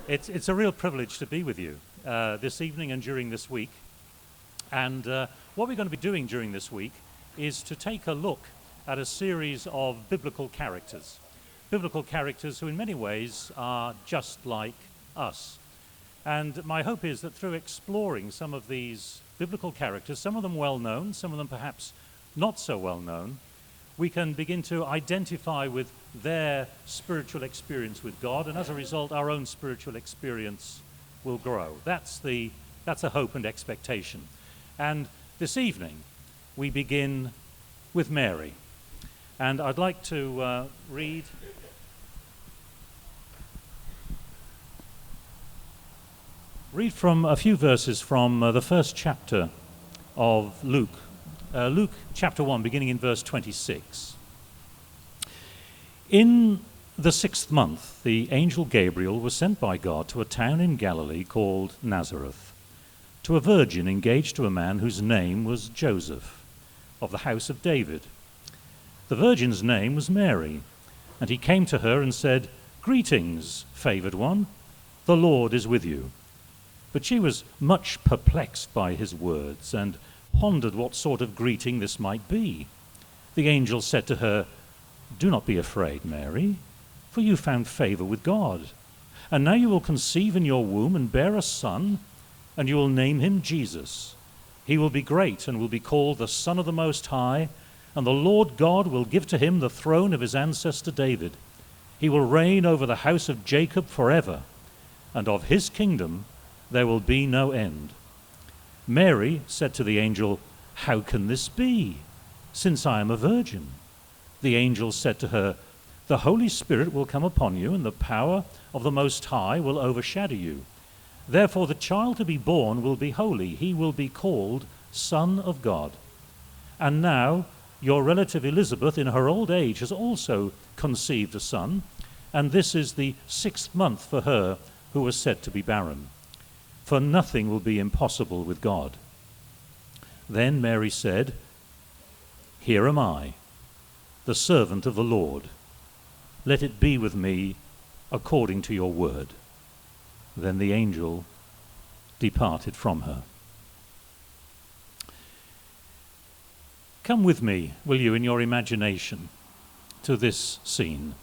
It's a real privilege to be with you this evening and during this week. And what we're going to be doing during this week is to take a look at a series of biblical characters who in many ways are just like us. And my hope is that through exploring some of these biblical characters, some of them well known, some of them perhaps not so well known, we can begin to identify with their spiritual experience with God, and as a result, our own spiritual experience will grow. That's a hope and expectation. And this evening, we begin with Mary. And I'd like to read from a few verses from the first chapter of Luke. Luke chapter 1, beginning in verse 26. In the 6th month, the angel Gabriel was sent by God to a town in Galilee called Nazareth, to a virgin engaged to a man whose name was Joseph, of the house of David. The virgin's name was Mary, and he came to her and said, "Greetings, favored one, the Lord is with you." But she was much perplexed by his words and pondered what sort of greeting this might be. The angel said to her, "Do not be afraid, Mary, for you found favor with God. And now you will conceive in your womb and bear a son, and you will name him Jesus. He will be great and will be called the Son of the Most High, and the Lord God will give to him the throne of his ancestor David. He will reign over the house of Jacob forever, and of his kingdom there will be no end." Mary said to the angel, "How can this be, since I am a virgin?" The angel said to her, "The Holy Spirit will come upon you, and the power of the Most High will overshadow you. Therefore the child to be born will be holy. He will be called Son of God. And now your relative Elizabeth in her old age has also conceived a son, and this is the 6th month for her who was said to be barren. For nothing will be impossible with God." Then Mary said, "Here am I, the servant of the Lord. Let it be with me according to your word." Then the angel departed from her. Come with me, will you, in your imagination, to this scene.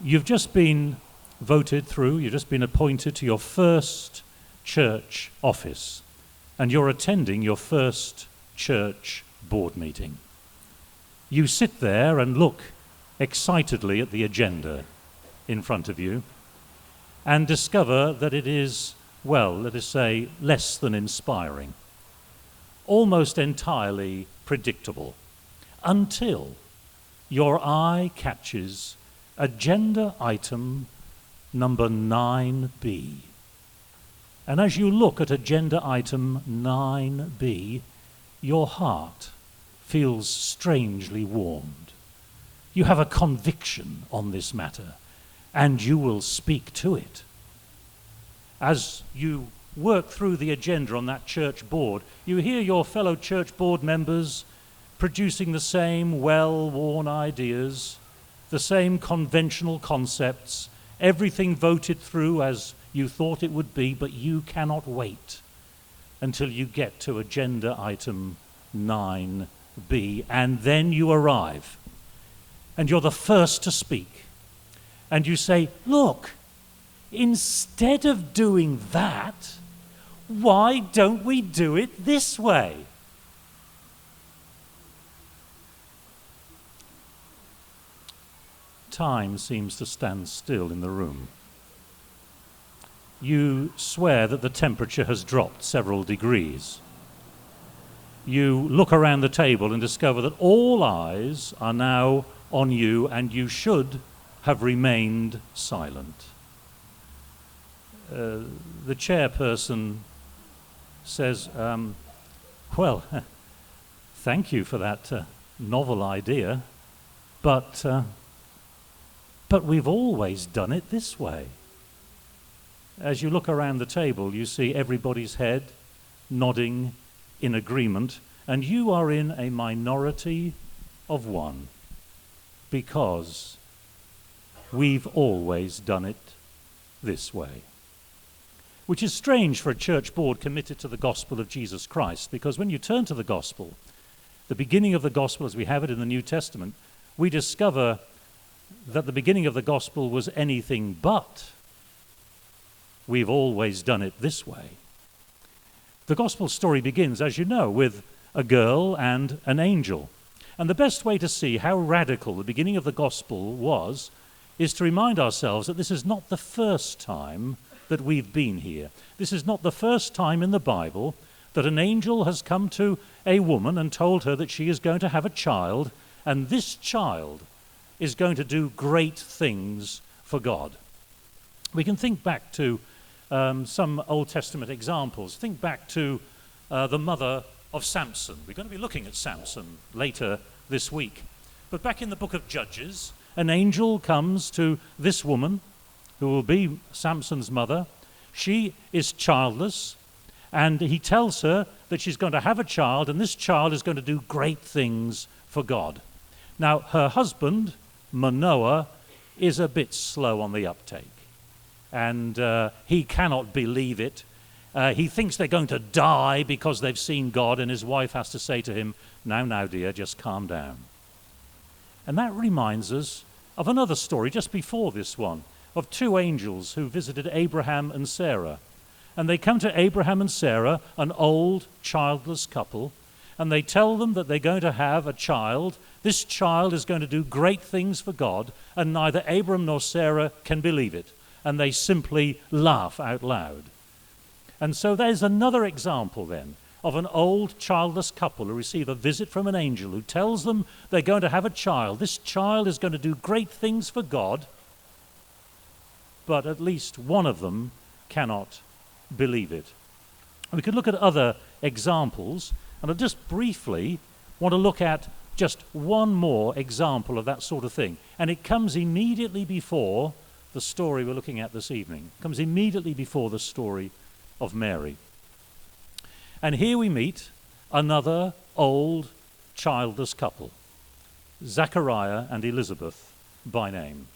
You've just been voted through, you've just been appointed to your first church office, and you're attending your first church board meeting. You sit there and look excitedly at the agenda in front of you and discover that it is, well, let us say, less than inspiring, almost entirely predictable, until your eye catches agenda item number 9B. And as you look at agenda item 9B, your heart feels strangely warmed. You have a conviction on this matter, and you will speak to it. As you work through the agenda on that church board, you hear your fellow church board members producing the same well-worn ideas, the same conventional concepts, everything voted through as you thought it would be, but you cannot wait until you get to agenda item 9B, and then you arrive, and you're the first to speak, and you say, "Look, instead of doing that, why don't we do it this way?" Time seems to stand still in the room. You swear that the temperature has dropped several degrees. You look around the table and discover that all eyes are now on you, and you should have remained silent. The chairperson says, "Well, thank you for that novel idea, but we've always done it this way." As you look around the table, you see everybody's head nodding in agreement, and you are in a minority of one, because we've always done it this way. Which is strange for a church board committed to the gospel of Jesus Christ, because when you turn to the gospel, the beginning of the gospel as we have it in the New Testament, we discover that the beginning of the gospel was anything but we've always done it this way. The gospel story begins, as you know, with a girl and an angel. And the best way to see how radical the beginning of the gospel was is to remind ourselves that this is not the first time that we've been here. This is not the first time in the Bible that an angel has come to a woman and told her that she is going to have a child, and this child is going to do great things for God. We can think back to some Old Testament examples. Think back to the mother of Samson. We're going to be looking at Samson later this week. But back in the book of Judges, an angel comes to this woman who will be Samson's mother. She is childless, and he tells her that she's going to have a child, and this child is going to do great things for God. Now, her husband, Manoah, is a bit slow on the uptake, and he cannot believe it. He thinks they're going to die because they've seen God, and his wife has to say to him, now, dear, just calm down. And that reminds us of another story just before this one, of two angels who visited Abraham and Sarah. And they come to Abraham and Sarah, an old, childless couple, and they tell them that they're going to have a child. This child is going to do great things for God, and neither Abraham nor Sarah can believe it. And they simply laugh out loud. And so there's another example then of an old childless couple who receive a visit from an angel who tells them they're going to have a child. This child is going to do great things for God, but at least one of them cannot believe it. We could look at other examples, and I just briefly want to look at just one more example of that sort of thing. And it comes immediately before the story we're looking at this evening. It comes immediately before the story of Mary. And here we meet another old childless couple, Zachariah and Elizabeth by name.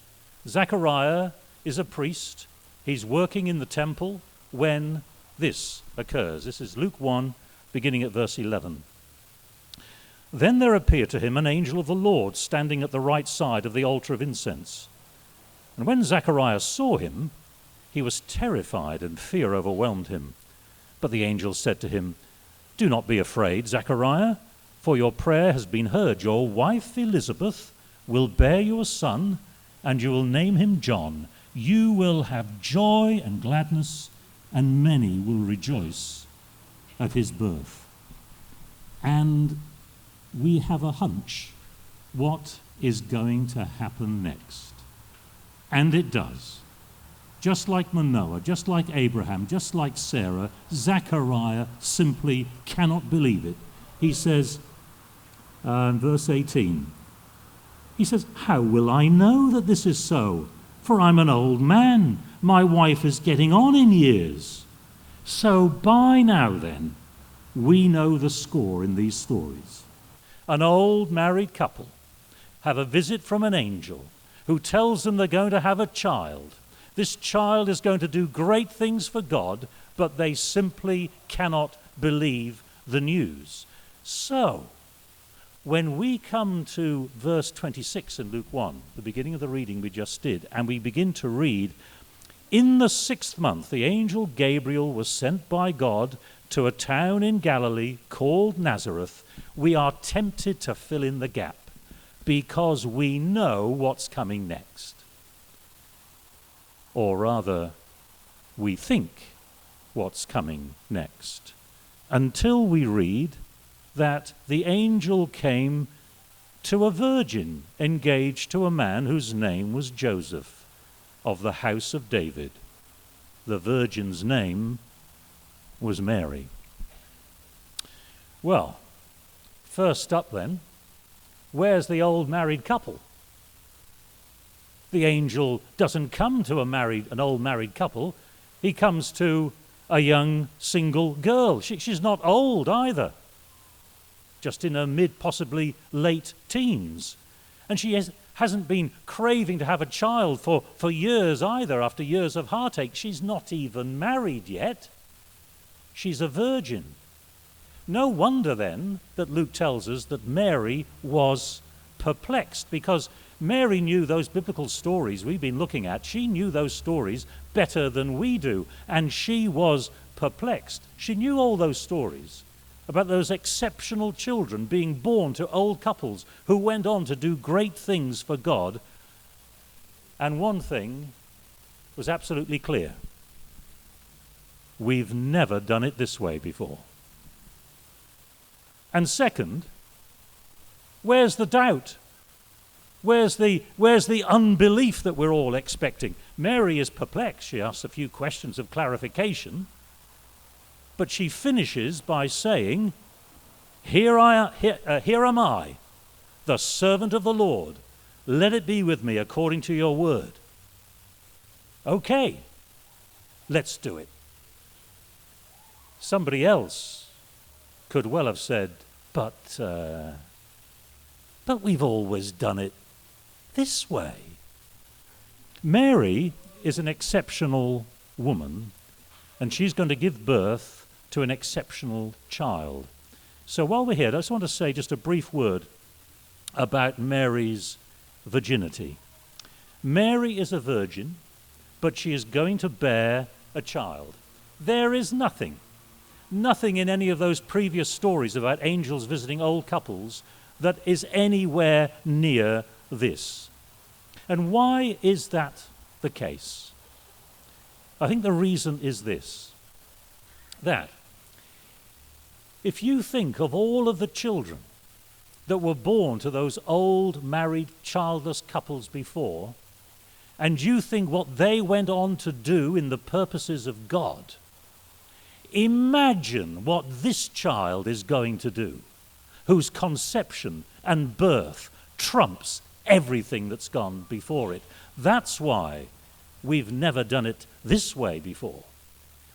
Zachariah is a priest. He's working in the temple when this occurs. This is Luke 1, beginning at verse 11. Then there appeared to him an angel of the Lord standing at the right side of the altar of incense. And when Zachariah saw him, he was terrified, and fear overwhelmed him. But the angel said to him, "Do not be afraid, Zachariah, for your prayer has been heard. Your wife Elizabeth will bear you a son, and you will name him John. You will have joy and gladness, and many will rejoice at his birth." And we have a hunch what is going to happen next. And it does. Just like Manoah, just like Abraham, just like Sarah, Zachariah simply cannot believe it. He says, in verse 18, he says, "How will I know that this is so? For I'm an old man. My wife is getting on in years." So by now then, we know the score in these stories. An old married couple have a visit from an angel who tells them they're going to have a child. This child is going to do great things for God, but they simply cannot believe the news. So, when we come to verse 26 in Luke 1, the beginning of the reading we just did, and we begin to read, "In the 6th month, the angel Gabriel was sent by God to a town in Galilee called Nazareth," we are tempted to fill in the gap because we know what's coming next. Or rather, we think what's coming next, until we read that the angel came to a virgin engaged to a man whose name was Joseph, of the house of David. The virgin's name was Mary. Well, first up then, where's the old married couple? The angel doesn't come to an old married couple. He comes to a young single girl. She's not old either, just in her mid, possibly late teens. And she hasn't been craving to have a child for years either, after years of heartache. She's not even married yet. She's a virgin. No wonder then that Luke tells us that Mary was perplexed, because Mary knew those biblical stories we've been looking at. She knew those stories better than we do, and she was perplexed. She knew all those stories about those exceptional children being born to old couples who went on to do great things for God. And one thing was absolutely clear: we've never done it this way before. And second, where's the doubt? Where's the unbelief that we're all expecting? Mary is perplexed. She asks a few questions of clarification, but she finishes by saying, here am I, the servant of the Lord. Let it be with me according to your word. Okay, let's do it. Somebody else could well have said, but we've always done it this way. Mary is an exceptional woman, and she's going to give birth to an exceptional child. So while we're here, I just want to say just a brief word about Mary's virginity. Mary is a virgin, but she is going to bear a child. There is nothing in any of those previous stories about angels visiting old couples that is anywhere near this. And why is that the case? I think the reason is this: that if you think of all of the children that were born to those old married childless couples before, and you think what they went on to do in the purposes of God, imagine what this child is going to do, whose conception and birth trumps everything that's gone before it. That's why we've never done it this way before.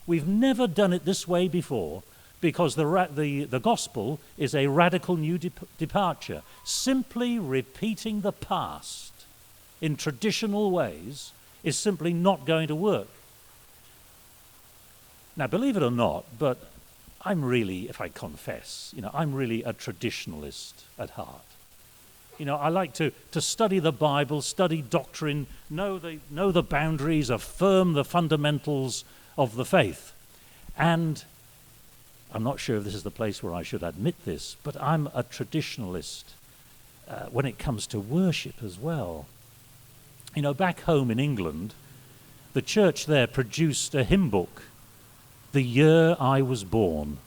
We've never done it this way before because the gospel is a radical new departure. Simply repeating the past in traditional ways is simply not going to work. Now, believe it or not, but I'm really, if I confess, I'm really a traditionalist at heart. I like to study the Bible, study doctrine, know the boundaries, affirm the fundamentals of the faith. And I'm not sure if this is the place where I should admit this, but I'm a traditionalist when it comes to worship as well. Back home in England, the church there produced a hymn book, The Year I Was Born.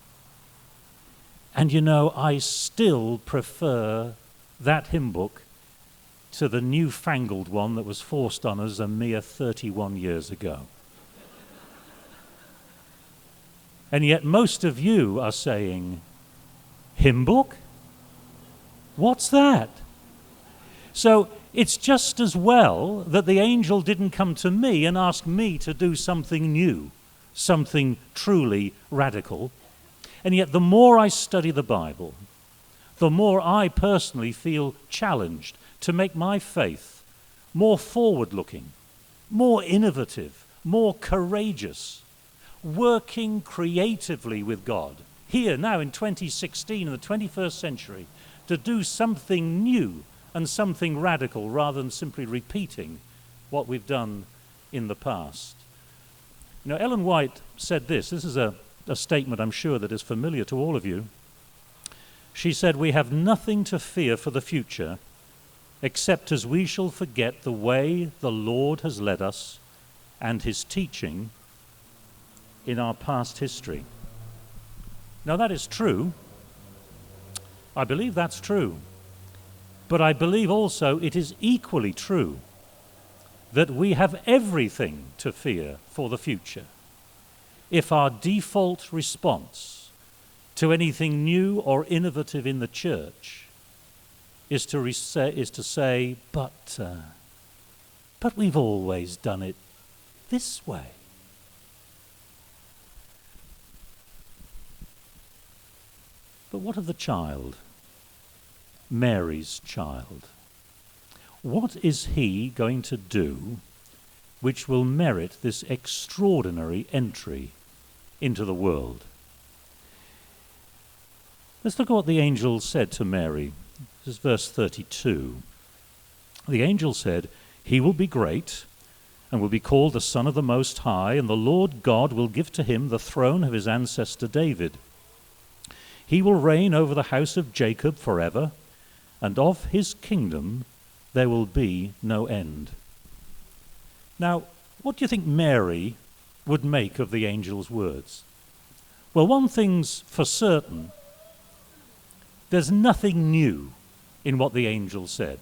And I still prefer that hymn book to the newfangled one that was forced on us a mere 31 years ago. And yet most of you are saying, hymn book? What's that? So it's just as well that the angel didn't come to me and ask me to do something new, something truly radical. And yet the more I study the Bible, the more I personally feel challenged to make my faith more forward-looking, more innovative, more courageous, working creatively with God, here now in 2016, in the 21st century, to do something new and something radical rather than simply repeating what we've done in the past. Ellen White said this. This is a statement I'm sure that is familiar to all of you. She said, "We have nothing to fear for the future except as we shall forget the way the Lord has led us and his teaching in our past history." Now that is true. I believe that's true. But I believe also it is equally true that we have everything to fear for the future if our default response to anything new or innovative in the church is to say, but we've always done it this way. But what of the child? Mary's child. What is he going to do which will merit this extraordinary entry into the world? Let's look at what the angel said to Mary. This is verse 32. The angel said, "He will be great and will be called the Son of the Most High, and the Lord God will give to him the throne of his ancestor David. He will reign over the house of Jacob forever, and of his kingdom there will be no end." Now, what do you think Mary would make of the angel's words? Well, one thing's for certain. There's nothing new in what the angel said.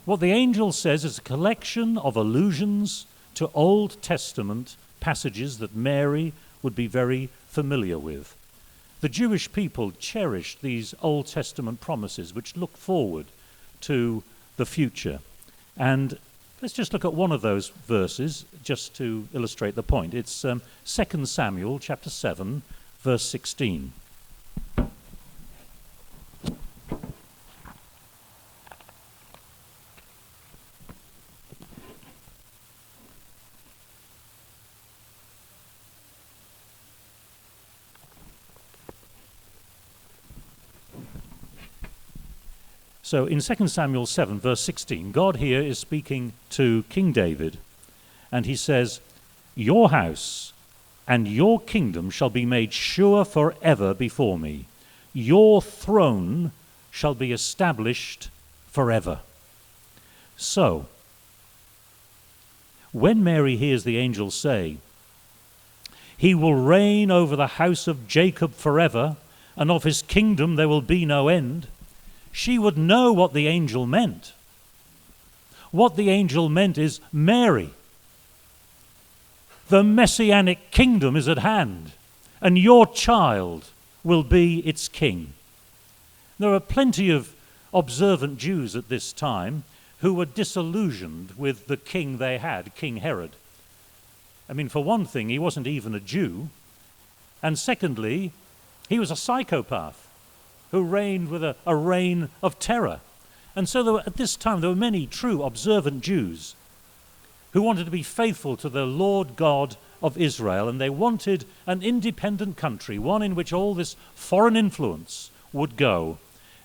What the angel says is a collection of allusions to Old Testament passages that Mary would be very familiar with. The Jewish people cherished these Old Testament promises which look forward to the future. And let's just look at one of those verses just to illustrate the point. It's 2 Samuel chapter 7, verse 16. So in 2 Samuel 7, verse 16, God here is speaking to King David, and he says, "Your house and your kingdom shall be made sure forever before me. Your throne shall be established forever." So, when Mary hears the angel say, "He will reign over the house of Jacob forever, and of his kingdom there will be no end," she would know what the angel meant. What the angel meant is, Mary, the messianic kingdom is at hand, and your child will be its king. There are plenty of observant Jews at this time who were disillusioned with the king they had, King Herod. I mean, for one thing, he wasn't even a Jew, and secondly, he was a psychopath who reigned with a reign of terror. And so at this time there were many true observant Jews who wanted to be faithful to the Lord God of Israel, and they wanted an independent country, one in which all this foreign influence would go,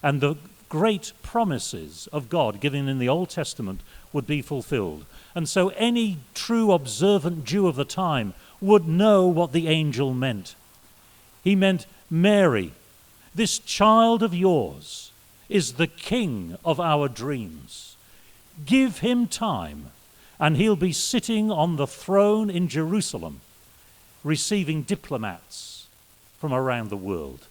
and the great promises of God given in the Old Testament would be fulfilled. And so any true observant Jew of the time would know what the angel meant. He meant, Mary, this child of yours is the king of our dreams. Give him time, and he'll be sitting on the throne in Jerusalem, receiving diplomats from around the world.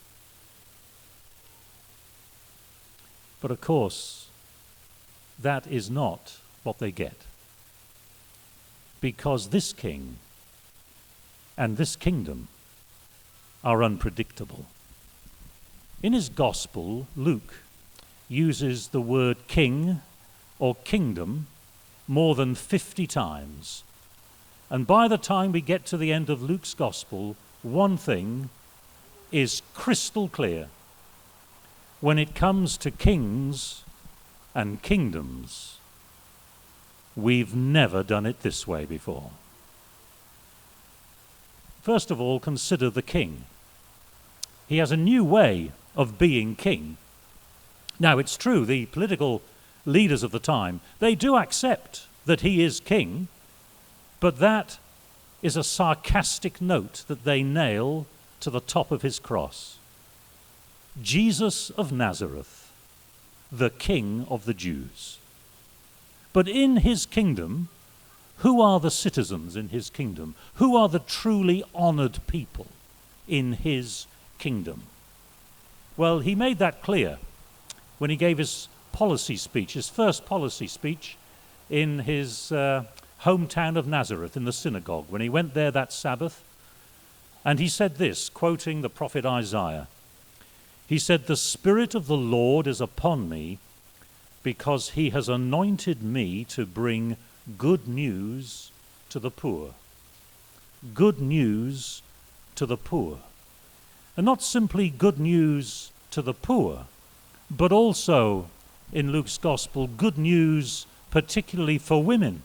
But of course, that is not what they get. Because this king and this kingdom are unpredictable. In his gospel, Luke uses the word king or kingdom more than 50 times. And by the time we get to the end of Luke's gospel, one thing is crystal clear. When it comes to kings and kingdoms, we've never done it this way before. First of all, consider the king. He has a new way of being king. Now, it's true, the political leaders of the time, they do accept that he is king, but that is a sarcastic note that they nail to the top of his cross. Jesus of Nazareth, the King of the Jews. But in his kingdom, who are the citizens in his kingdom? Who are the truly honored people in his kingdom? Well, he made that clear when he gave his policy speech, his first policy speech in his hometown of Nazareth in the synagogue, when he went there that Sabbath. And he said this, quoting the prophet Isaiah. He said, "The Spirit of the Lord is upon me, because he has anointed me to bring good news to the poor." Good news to the poor. And not simply good news to the poor, but also, in Luke's gospel, good news particularly for women,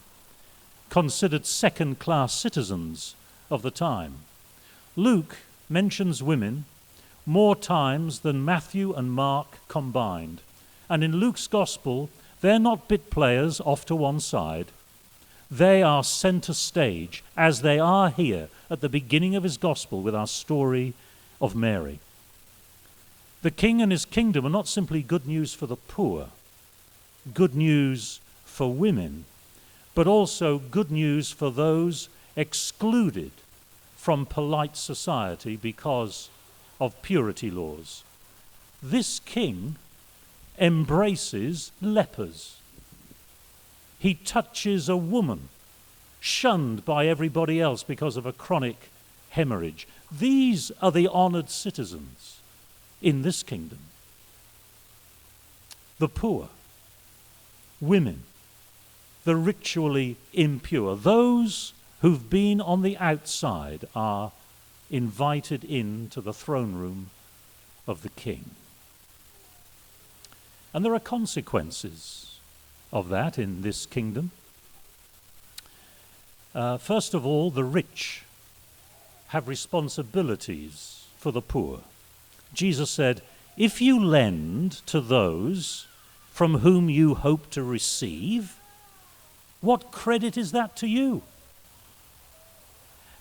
considered second-class citizens of the time. Luke mentions women more times than Matthew and Mark combined. And in Luke's gospel, they're not bit players off to one side. They are center stage, as they are here at the beginning of his gospel with our story of Mary. The king and his kingdom are not simply good news for the poor, good news for women, but also good news for those excluded from polite society because of purity laws. This king embraces lepers. He touches a woman shunned by everybody else because of a chronic hemorrhage. These are the honored citizens in this kingdom. The poor, women, the ritually impure, those who've been on the outside are invited into the throne room of the king. And there are consequences of that in this kingdom. First of all, the rich have responsibilities for the poor. Jesus said, if you lend to those from whom you hope to receive, what credit is that to you?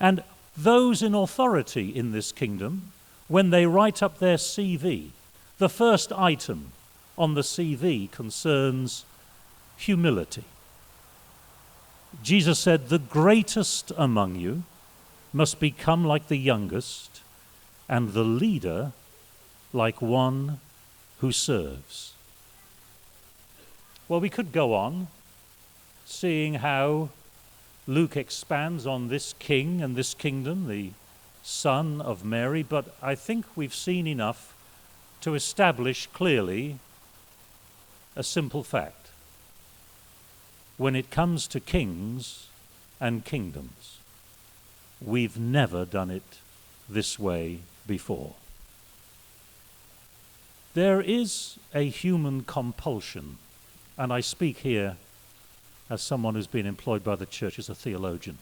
And those in authority in this kingdom, when they write up their CV, the first item on the CV concerns humility. Jesus said, the greatest among you must become like the youngest, and the leader like one who serves. Well, we could go on, seeing how Luke expands on this king and this kingdom, the son of Mary, but I think we've seen enough to establish clearly a simple fact. When it comes to kings and kingdoms, we've never done it this way before. There is a human compulsion, and I speak here as someone who's been employed by the church as a theologian,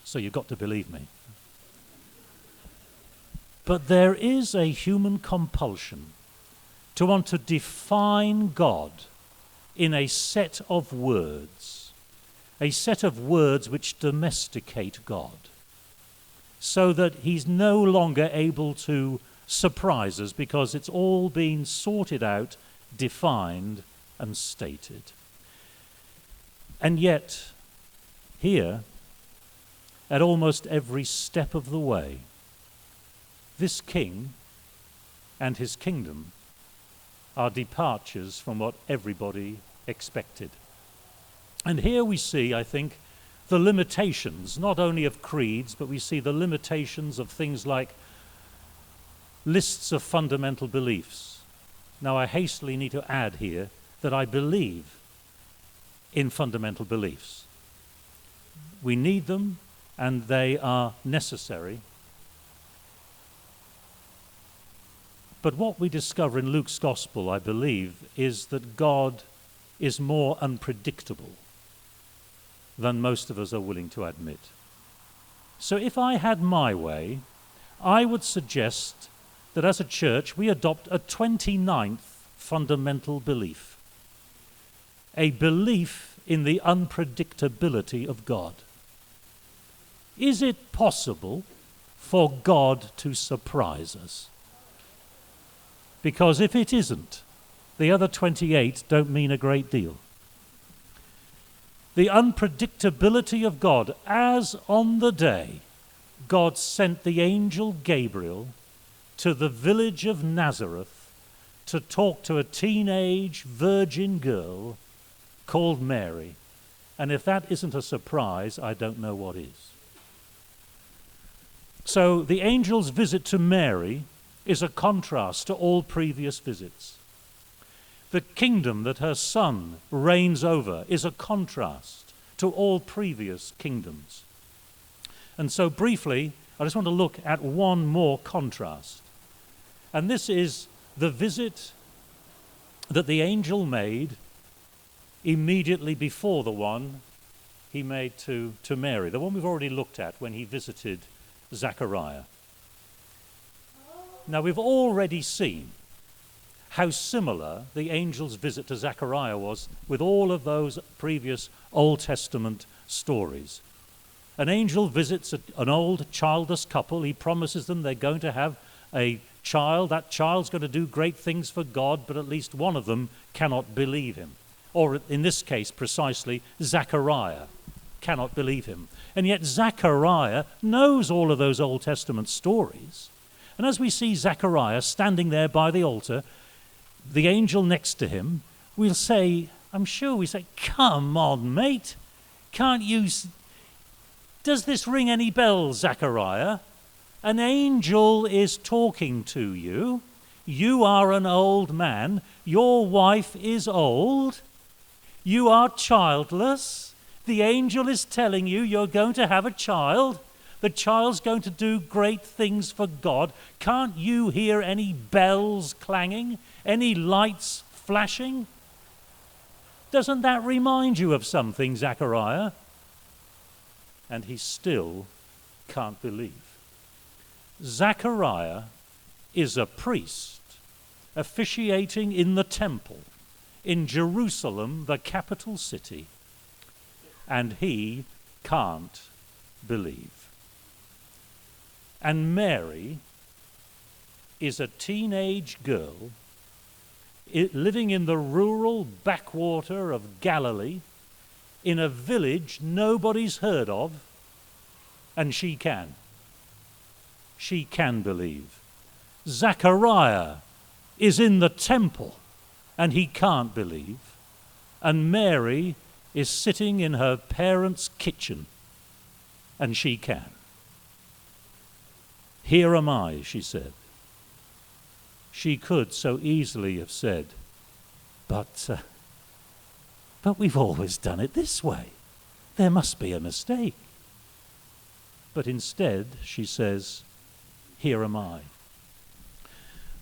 so you've got to believe me. But there is a human compulsion to want to define God in a set of words which domesticate God, so that he's no longer able to surprise us because it's all been sorted out, defined, and stated. And yet, here, at almost every step of the way, this king and his kingdom are departures from what everybody expected. And here we see, I think, the limitations, not only of creeds, but we see the limitations of things like lists of fundamental beliefs. Now, I hastily need to add here that I believe in fundamental beliefs. We need them, and they are necessary. But what we discover in Luke's gospel, I believe, is that God is more unpredictable than most of us are willing to admit. So if I had my way, I would suggest that as a church we adopt a 29th fundamental belief, a belief in the unpredictability of God. Is it possible for God to surprise us? Because if it isn't, the other 28 don't mean a great deal. The unpredictability of God, as on the day God sent the angel Gabriel to the village of Nazareth to talk to a teenage virgin girl called Mary. And if that isn't a surprise, I don't know what is. So the angel's visit to Mary is a contrast to all previous visits. The kingdom that her son reigns over is a contrast to all previous kingdoms. And so briefly, I just want to look at one more contrast. And this is the visit that the angel made immediately before the one he made to Mary, the one we've already looked at when he visited Zechariah. Now, we've already seen how similar the angel's visit to Zechariah was with all of those previous Old Testament stories. An angel visits an old childless couple. He promises them they're going to have a child. That child's going to do great things for God, but at least one of them cannot believe him. Or in this case, precisely, Zechariah cannot believe him. And yet Zechariah knows all of those Old Testament stories. And as we see Zechariah standing there by the altar, the angel next to him, we'll say, I'm sure we say, come on, mate. Can't you... Does this ring any bells, Zechariah? An angel is talking to you. You are an old man. Your wife is old. You are childless. The angel is telling you you're going to have a child. The child's going to do great things for God. Can't you hear any bells clanging? Any lights flashing? Doesn't that remind you of something, Zechariah? And he still can't believe. Zechariah is a priest officiating in the temple in Jerusalem, the capital city, and he can't believe. And Mary is a teenage girl living in the rural backwater of Galilee in a village nobody's heard of, and she can. She can believe. Zechariah is in the temple, and he can't believe. And Mary is sitting in her parents' kitchen, and she can. Here am I, she said. She could so easily have said, but we've always done it this way. There must be a mistake. But instead, she says, here am I.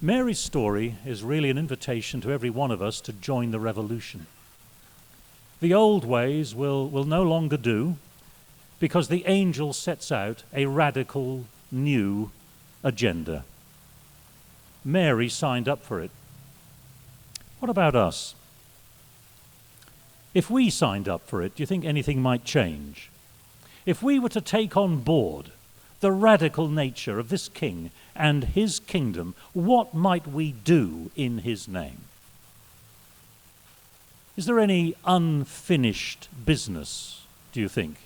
Mary's story is really an invitation to every one of us to join the revolution. The old ways will no longer do, because the angel sets out a radical new agenda. Mary signed up for it. What about us? If we signed up for it, do you think anything might change? If we were to take on board the radical nature of this king and his kingdom, what might we do in his name? Is there any unfinished business, do you think?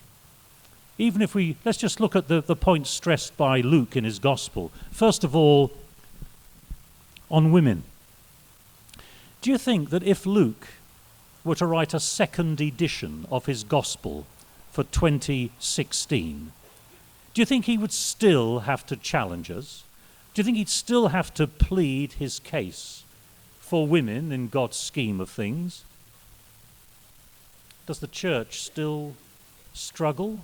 Even if let's just look at the points stressed by Luke in his gospel. First of all, on women. Do you think that if Luke were to write a second edition of his gospel for 2016, do you think he would still have to challenge us? Do you think he'd still have to plead his case for women in God's scheme of things? Does the church still struggle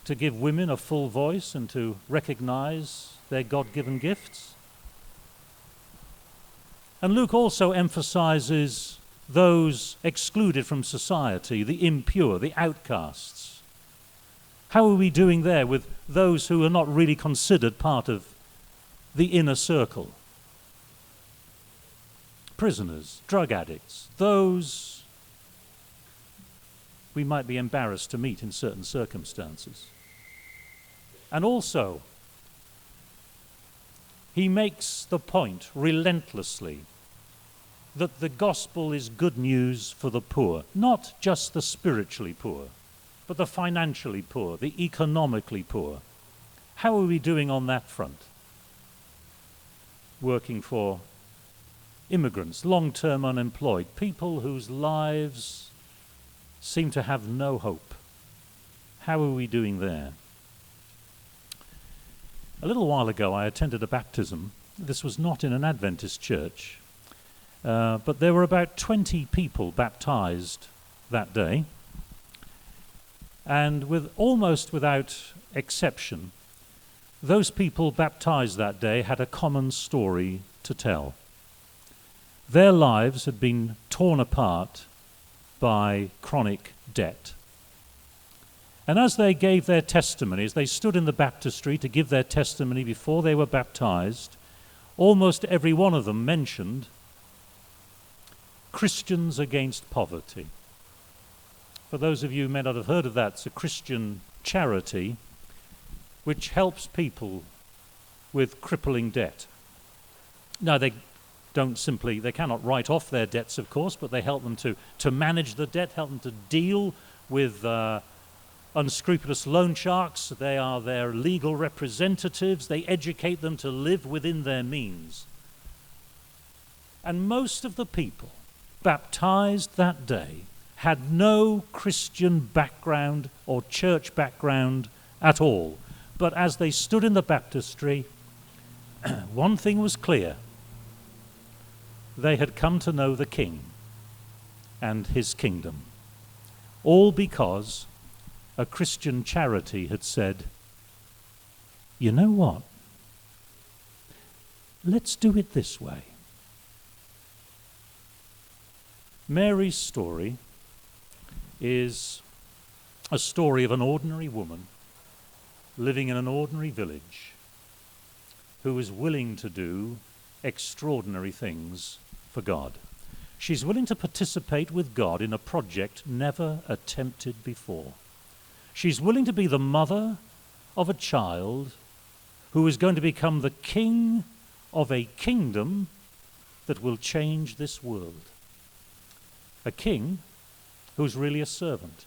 to give women a full voice and to recognize their God-given gifts? And Luke also emphasizes those excluded from society, the impure, the outcasts. How are we doing there with those who are not really considered part of the inner circle? Prisoners, drug addicts, those we might be embarrassed to meet in certain circumstances. And also, he makes the point relentlessly that the gospel is good news for the poor, not just the spiritually poor, but the financially poor, the economically poor. How are we doing on that front? Working for immigrants, long-term unemployed, people whose lives seem to have no hope. How are we doing there? A little while ago, I attended a baptism. This was not in an Adventist church, but there were about 20 people baptized that day. And almost without exception, those people baptized that day had a common story to tell. Their lives had been torn apart by chronic debt. And as they gave their testimonies, they stood in the baptistry to give their testimony before they were baptized. Almost every one of them mentioned Christians Against Poverty. For those of you who may not have heard of that, it's a Christian charity which helps people with crippling debt. Now, they cannot write off their debts, of course, but they help them to manage the debt, help them to deal with unscrupulous loan sharks. They are their legal representatives. They educate them to live within their means. And most of the people baptized that day had no Christian background or church background at all. But as they stood in the baptistry, one thing was clear. They had come to know the King and his kingdom. All because a Christian charity had said, you know what? Let's do it this way. Mary's story is a story of an ordinary woman living in an ordinary village who is willing to do extraordinary things for God. She's willing to participate with God in a project never attempted before. She's willing to be the mother of a child who is going to become the king of a kingdom that will change this world. A king who's really a servant.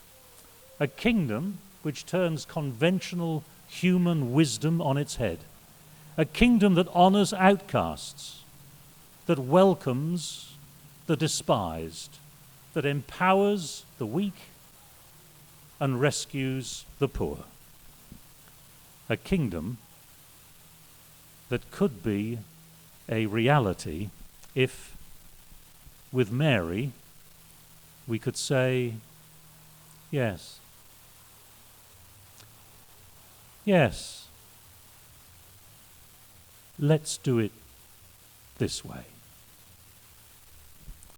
A kingdom which turns conventional human wisdom on its head. A kingdom that honors outcasts, that welcomes the despised, that empowers the weak and rescues the poor. A kingdom that could be a reality if, with Mary, we could say, yes. Yes. Let's do it this way.